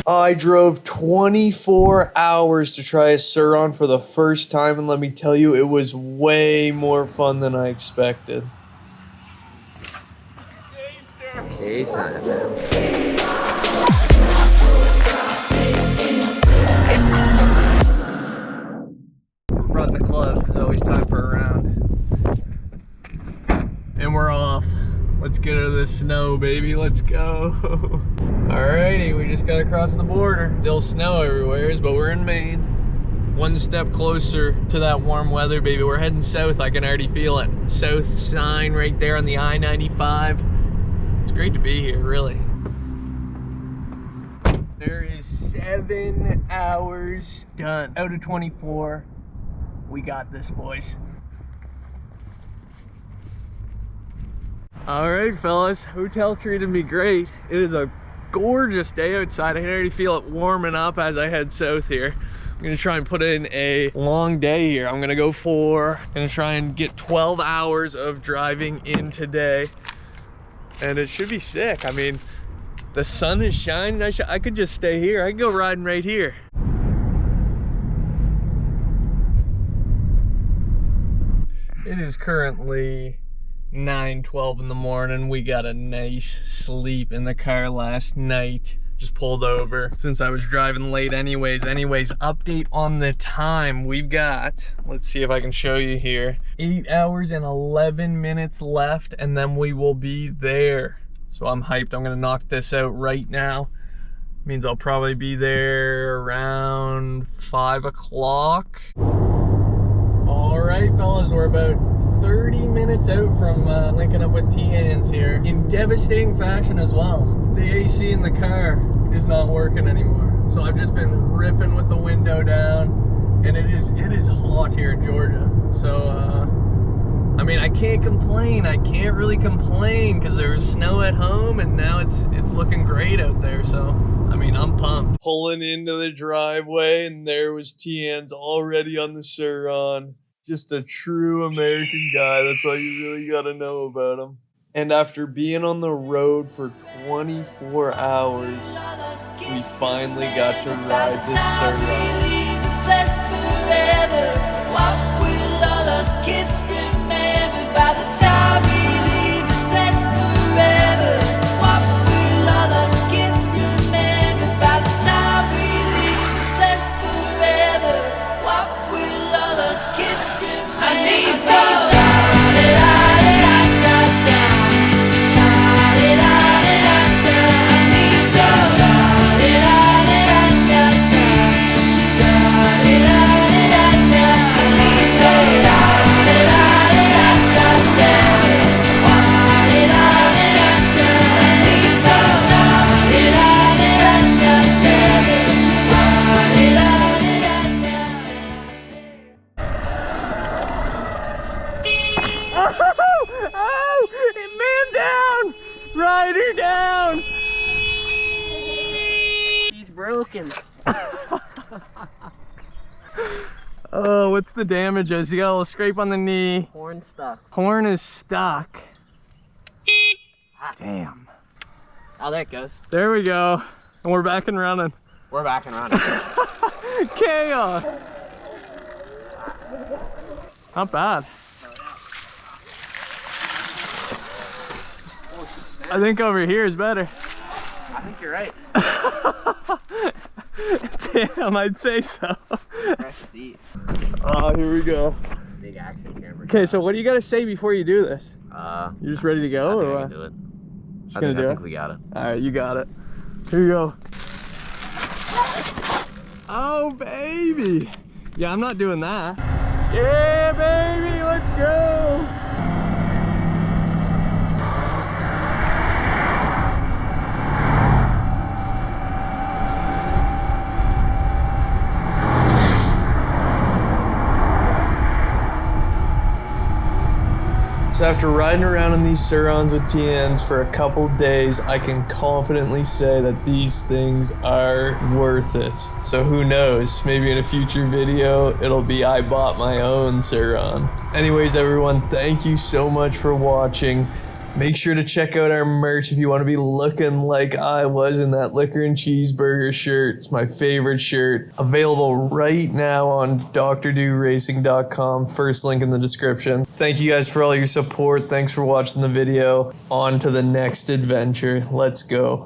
I drove 24 hours to try a Sur-Ron for the first time, and let me tell you, it was way more fun than I expected. Case on it, man. Brought the clubs. It's always time for a round. And we're off. Let's get out of the snow, baby. Let's go. Alrighty, we just got across the border. Still snow everywhere, but we're in Maine. One step closer to that warm weather, baby. We're heading south. I can already feel it. South sign right there on the I-95. It's great to be here, really. There is 7 hours done. Out of 24. We got this, boys. All right, fellas, hotel treated me great. It is a gorgeous day outside. I can already feel it warming up as I head south here. I'm gonna try and put in a long day here. I'm gonna try and get 12 hours of driving in today. And it should be sick. I mean, the sun is shining. I could just stay here. I could go riding right here. It is currently 9:12 in the morning. We got a nice sleep in the car last night. Just pulled over since I was driving late anyways. Update on the time. We've got, let's see if I can show you here, 8 hours and 11 minutes left, and then we will be there. So I'm hyped. I'm gonna knock this out right now. Means I'll probably be there around 5 o'clock. All right, fellas, we're about 30 minutes out from linking up with T-Hands here in devastating fashion as well. The AC in the car is not working anymore. So I've just been ripping with the window down, and it is hot here in Georgia. So, I mean, I can't complain. I can't really complain because there was snow at home, and now it's looking great out there. So, I mean, I'm pumped. Pulling into the driveway, and there was T-Hands already on the Surron. Just a true American guy. That's all you really gotta know about him. And after being on the road for 24 hours, we finally got to ride this Surron. Rider down! He's broken. Oh, what's the damage? Is he got a little scrape on the knee? Horn stuck. Horn is stuck. Damn. Oh, there it goes. There we go. And we're back and running. We're back and running. Chaos. Not bad. I think over here is better. I think you're right. Damn, I'd say so. Fresh seat. Oh, here we go. Big action camera. Okay, so what do you got to say before you do this? You just ready to go? I think or I can do it. Just gonna do I it? think we got it. All right, you got it. Here you go. Oh, baby. Yeah, I'm not doing that. Yeah, baby, let's go. So after riding around in these Surrons with TNs for a couple days, I can confidently say that these things are worth it. So who knows, maybe in a future video, it'll be I bought my own Surron. Anyways, everyone, thank you so much for watching. Make sure to check out our merch if you want to be looking like I was in that liquor and cheeseburger shirt. It's my favorite shirt. Available right now on drdoracing.com. First link in the description. Thank you guys for all your support. Thanks for watching the video. On to the next adventure. Let's go.